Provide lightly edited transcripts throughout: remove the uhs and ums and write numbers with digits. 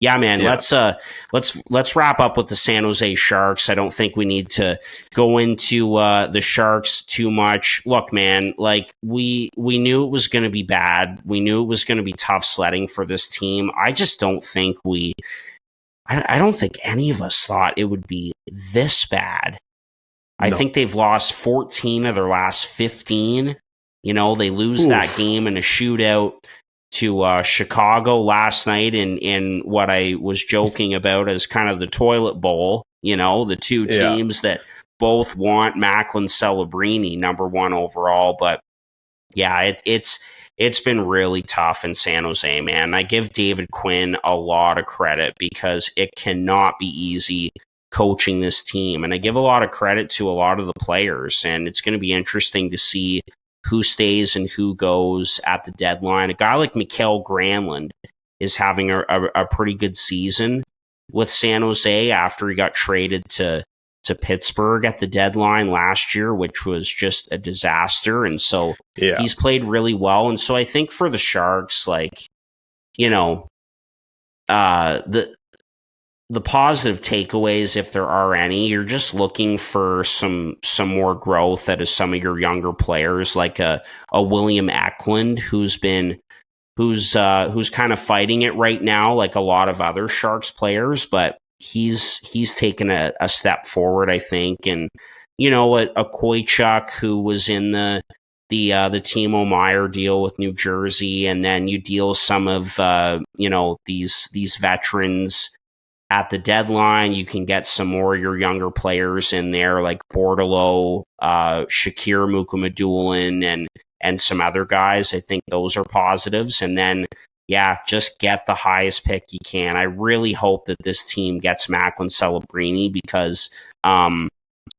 Yeah, man. Yeah. Let's wrap up with the San Jose Sharks. I don't think we need to go into the Sharks too much. Look, man, like we knew it was going to be bad. We knew it was going to be tough sledding for this team. I just don't think I don't think any of us thought it would be this bad. I think they've lost 14 of their last 15. You know, they lose that game in a shootout to Chicago last night in what I was joking about as kind of the toilet bowl. You know, the two teams that both want Macklin Celebrini number 1 overall. But yeah, it's been really tough in San Jose, man. I give David Quinn a lot of credit because it cannot be easy coaching this team. And I give a lot of credit to a lot of the players. And it's going to be interesting to see who stays and who goes at the deadline. A guy like Mikael Granlund is having a pretty good season with San Jose after he got traded to Pittsburgh at the deadline last year, which was just a disaster. And so he's played really well. And so I think for the Sharks, like, you know, the positive takeaways, if there are any, you're just looking for some more growth out of some of your younger players, like a William Eklund, who's kind of fighting it right now, like a lot of other Sharks players, but he's taken a step forward, I think. And, you know, a Koychuk who was in the Timo Meier deal with New Jersey, and then you deal some of these veterans at the deadline. You can get some more of your younger players in there, like Bordeleau, Shakir Mukhamadullin, and some other guys. I think those are positives. And then, just get the highest pick you can. I really hope that this team gets Macklin Celebrini because I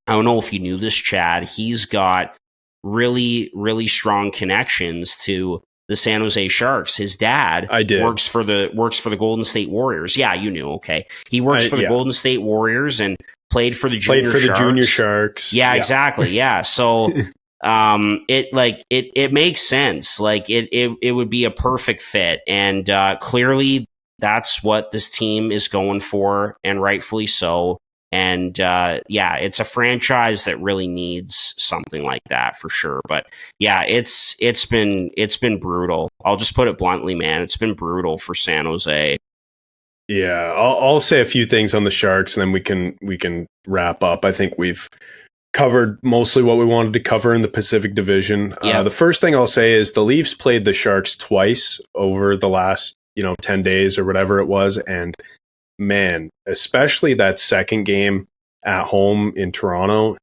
don't know if you knew this, Chad. He's got really, really strong connections to the San Jose Sharks. His dad works for the Golden State Warriors. Yeah, you knew. Okay, he works for the Golden State Warriors and played for the Junior Sharks. Yeah, exactly. Yeah, so it makes sense. Like it would be a perfect fit, and clearly that's what this team is going for, and rightfully so. And it's a franchise that really needs something like that for sure. But yeah, it's been brutal. I'll just put it bluntly, man. It's been brutal for San Jose. Yeah, I'll say a few things on the Sharks, and then we can wrap up. I think we've covered mostly what we wanted to cover in the Pacific Division. The first thing I'll say is the Leafs played the Sharks twice over the last 10 days or whatever it was, and man, especially that second game at home in Toronto,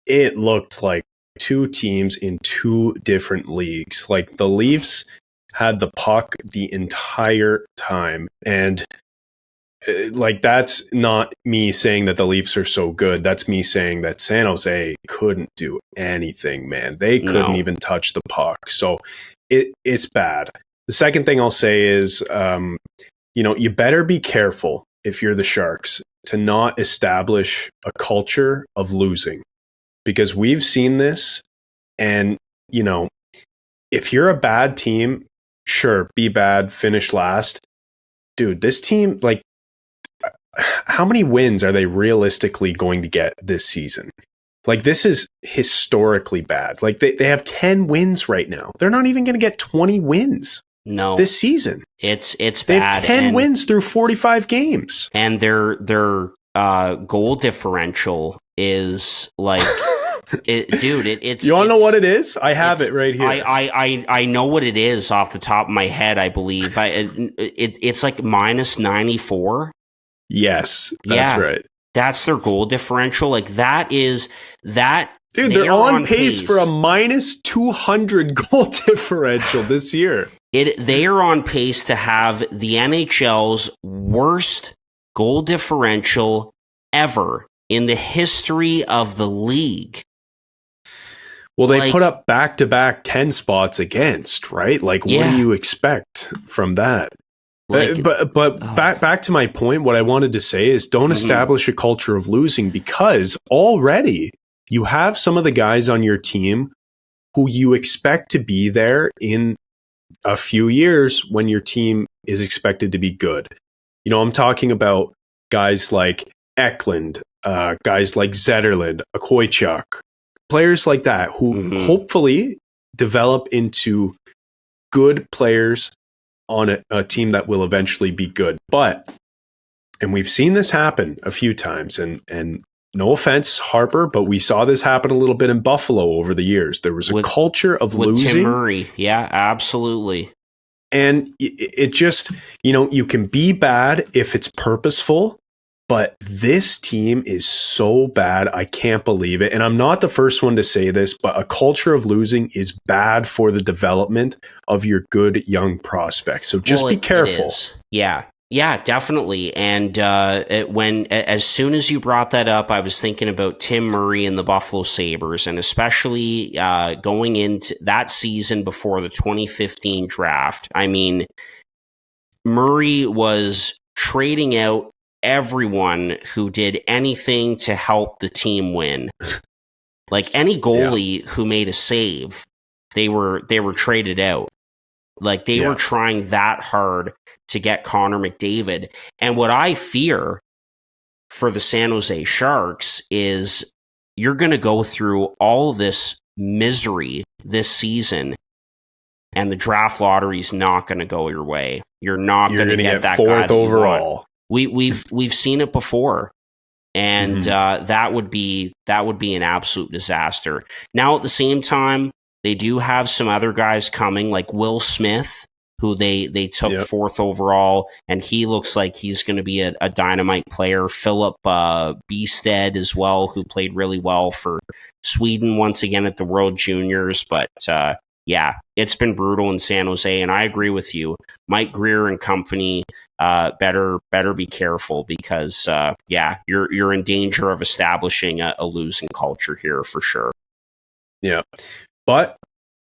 it looked like two teams in two different leagues. Like the Leafs had the puck the entire time. And like, that's not me saying that the Leafs are so good. That's me saying that San Jose couldn't do anything, man. They couldn't even touch the puck. So it's bad. The second thing I'll say is, you better be careful if you're the Sharks to not establish a culture of losing, because we've seen this. And, if you're a bad team, sure, be bad, finish last. Dude, this team, like, how many wins are they realistically going to get this season? Like, this is historically bad. Like, they have 10 wins right now. They're not even going to get 20 wins. No, this season it's they bad. Have 10 wins through 45 games, and their goal differential is like, it's. You want to know what it is? I have it right here. I know what it is off the top of my head. I believe it's like minus 94. Yes, that's right. That's their goal differential. Like that is that. Dude, they're on pace for a minus 200 goal differential this year. They are on pace to have the NHL's worst goal differential ever in the history of the league. Well, they put up back-to-back 10 spots against, right? Like, what do you expect from that? But back to my point, what I wanted to say is don't establish a culture of losing, because already you have some of the guys on your team who you expect to be there in a few years when your team is expected to be good. I'm talking about guys like Eklund, guys like Zetterlund, Koychuk, players like that who hopefully develop into good players on a team that will eventually be good. And we've seen this happen a few times, and no offense, Harper, but we saw this happen a little bit in Buffalo over the years. There was a culture of losing. Tim Murray. Yeah, absolutely. And it just, you can be bad if it's purposeful, but this team is so bad. I can't believe it. And I'm not the first one to say this, but a culture of losing is bad for the development of your good young prospects. So just be careful. Yeah, definitely. And as soon as you brought that up, I was thinking about Tim Murray and the Buffalo Sabres, and especially going into that season before the 2015 draft. I mean, Murray was trading out everyone who did anything to help the team win. Like any goalie who made a save, they were traded out. Like they were trying that hard to get Connor McDavid. And what I fear for the San Jose Sharks is you're going to go through all this misery this season, and the draft lottery is not going to go your way. You're not going to get that fourth overall. We've seen it before, and that would be an absolute disaster. Now at the same time, they do have some other guys coming, like Will Smith, who they took fourth overall, and he looks like he's going to be a dynamite player. Philip Bjugstad as well, who played really well for Sweden once again at the World Juniors. But it's been brutal in San Jose, and I agree with you. Mike Grier and company better be careful, because you're in danger of establishing a losing culture here for sure. Yeah. But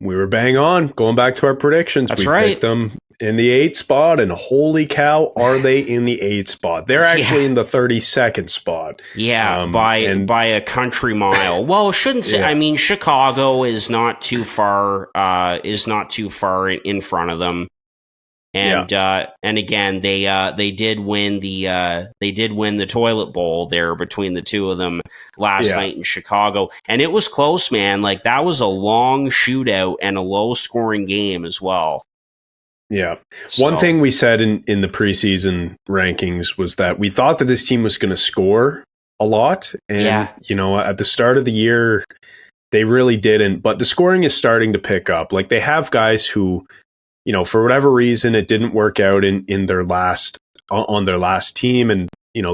we were bang on. Going back to our predictions, we picked them in the 8th spot, and holy cow, are they in the 8th spot? They're actually in the 32nd spot. Yeah, by a country mile. Well, shouldn't say. I mean, Chicago is not too far. In front of them. And again, they did win the toilet bowl there between the two of them last night in Chicago, and it was close, man. Like that was a long shootout and a low scoring game as well. Yeah. So, one thing we said in the preseason rankings was that we thought that this team was going to score a lot, and at the start of the year they really didn't, but the scoring is starting to pick up. Like they have guys who, for whatever reason, it didn't work out on their last team, and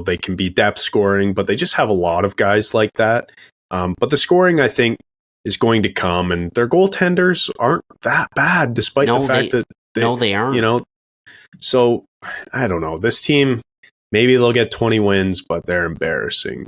they can be depth scoring, but they just have a lot of guys like that. But the scoring, I think, is going to come, and their goaltenders aren't that bad, despite the fact that they aren't. So I don't know. This team, maybe they'll get 20 wins, but they're embarrassing.